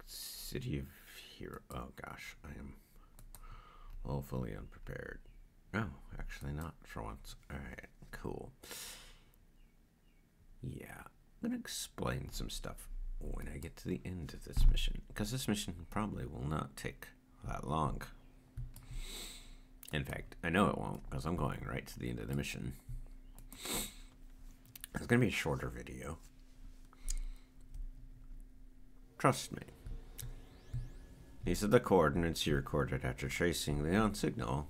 City of Hero. Oh gosh, I am woefully unprepared. Oh, actually not for once. Alright, cool. Yeah, I'm gonna explain some stuff when I get to the end of this mission, because this mission probably will not take that long. In fact, I know it won't, because I'm going right to the end of the mission. It's gonna be a shorter video. Trust me. These are the coordinates you recorded after tracing the on signal.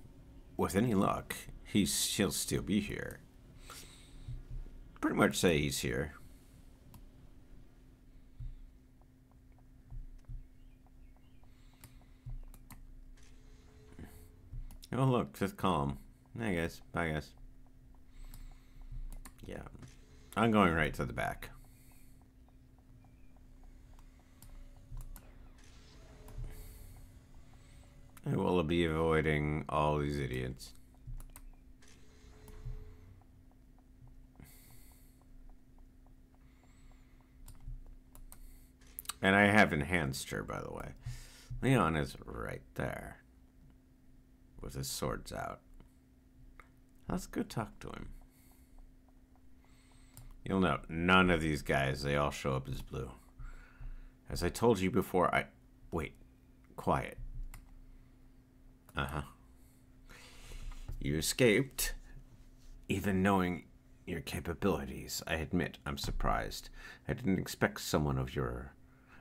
With any luck, he'll still be here. Pretty much say he's here. Oh look, fifth column. Hey guys, bye guys. Yeah, I'm going right to the back. I will be avoiding all these idiots. And I have enhanced her, by the way. Leon is right there with his swords out. Let's go talk to him. You'll note, none of these guys, they all show up as blue. As I told you before, Wait. Quiet. Uh-huh. You escaped. Even knowing your capabilities, I admit I'm surprised. I didn't expect someone of your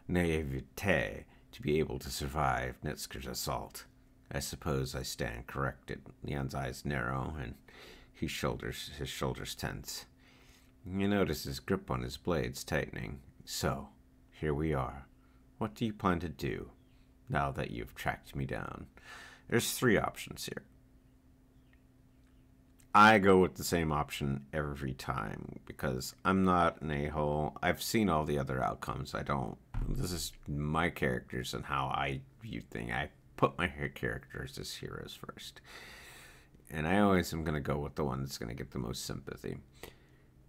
naivete to be able to survive Nitzker's assault. I suppose I stand corrected. Leon's eyes narrow, and his shoulders tense. You notice his grip on his blades tightening. So, here we are. What do you plan to do, now that you've tracked me down? There's 3 options here. I go with the same option every time, because I'm not an a-hole. I've seen all the other outcomes. This is my characters and how I view things. I put my characters as heroes first. And I always am going to go with the one that's going to get the most sympathy.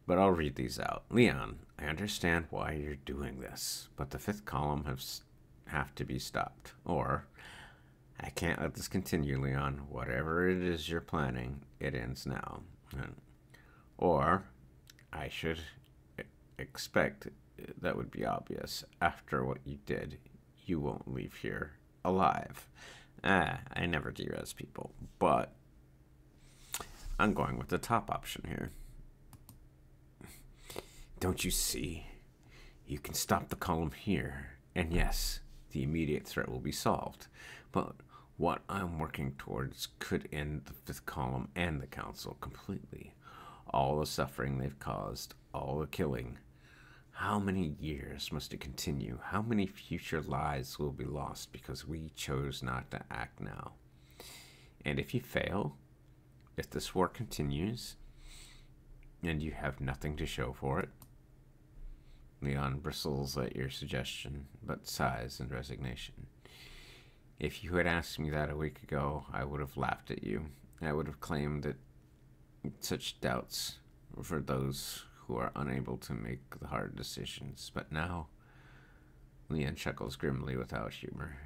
But I'll read these out. Leon, I understand why you're doing this, but the 5th column have to be stopped. Or, I can't let this continue, Leon. Whatever it is you're planning, it ends now. Or, I should expect that would be obvious. After what you did, you won't leave here alive. I never de-res people, but I'm going with the top option here. Don't you see? You can stop the column here, and yes, the immediate threat will be solved. But what I'm working towards could end the 5th column and the council completely. All the suffering they've caused, all the killing. How many years must it continue? How many future lives will be lost because we chose not to act now? And if you fail, if this war continues, and you have nothing to show for it, Leon bristles at your suggestion, but sighs in resignation. If you had asked me that a week ago, I would have laughed at you. I would have claimed that such doubts were for those who are unable to make the hard decisions. But now, Leon chuckles grimly without humor.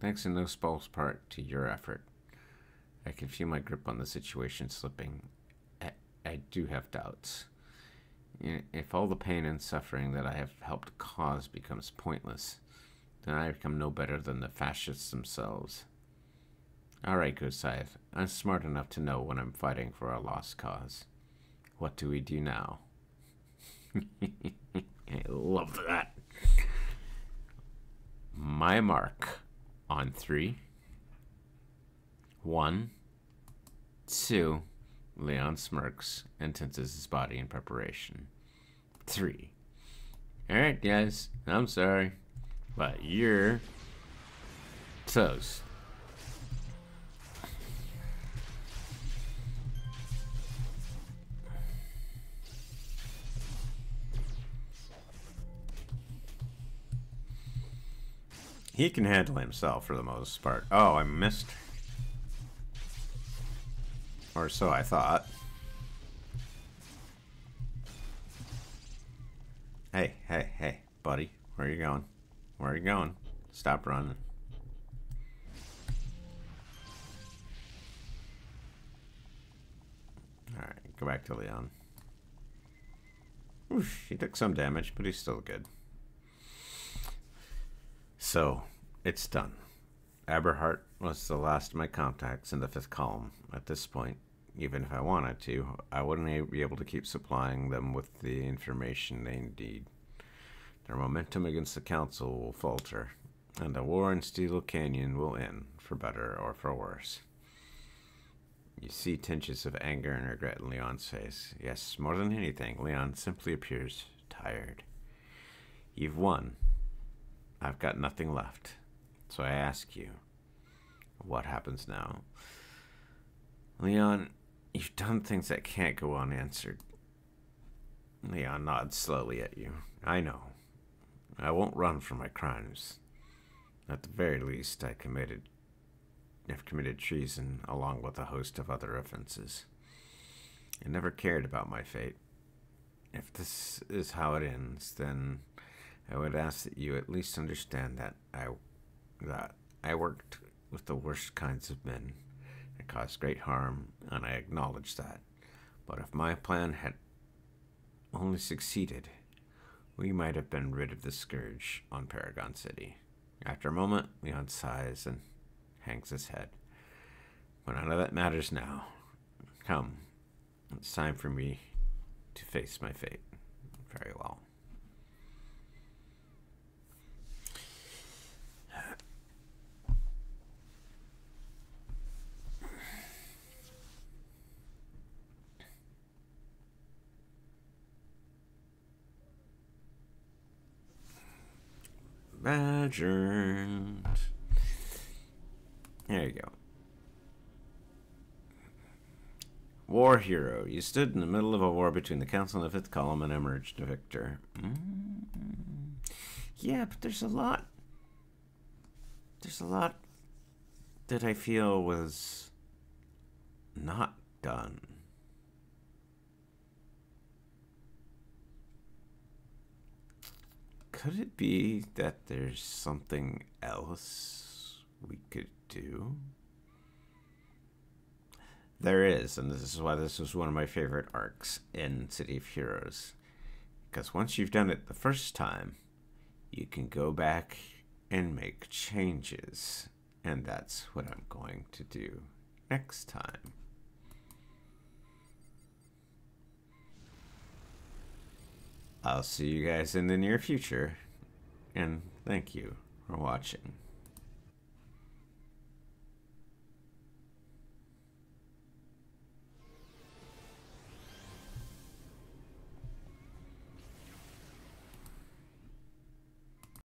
Thanks in no small part to your effort, I can feel my grip on the situation slipping. I do have doubts. If all the pain and suffering that I have helped cause becomes pointless, then I become no better than the fascists themselves. All right, good Scythe. I'm smart enough to know when I'm fighting for a lost cause. What do we do now? I love that. My mark on 3, 1, 2. Leon smirks and tenses his body in preparation. 3. Alright, guys. I'm sorry, but you're toast. He can handle himself for the most part. Oh, I missed. Or so I thought. Hey, buddy. Where are you going? Where are you going? Stop running. Alright, go back to Leon. Oof, he took some damage, but he's still good. So, it's done. Aberhart was the last of my contacts in the 5th column. At this point, even if I wanted to, I wouldn't be able to keep supplying them with the information they need. Their momentum against the Council will falter, and the war in Steel Canyon will end, for better or for worse. You see tinges of anger and regret in Leon's face. Yes, more than anything, Leon simply appears tired. You've won. I've got nothing left. So I ask you, what happens now? Leon, you've done things that can't go unanswered. Leon nods slowly at you. I know. I won't run from my crimes. At the very least, I've committed treason along with a host of other offenses. I never cared about my fate. If this is how it ends, then I would ask that you at least understand that I worked with the worst kinds of men. I caused great harm, and I acknowledge that. But if my plan had only succeeded, we might have been rid of the scourge on Paragon City. After a moment, Leon sighs and hangs his head. But none of that matters now. Come, it's time for me to face my fate. Very well. Adjourned. There you go. War hero. You stood in the middle of a war between the Council and the 5th column and emerged a victor. Yeah, but there's a lot. There's a lot that I feel was not done. Could it be that there's something else we could do? There is, and this is why this was one of my favorite arcs in City of Heroes. Because once you've done it the first time, you can go back and make changes. And that's what I'm going to do next time. I'll see you guys in the near future, and thank you for watching.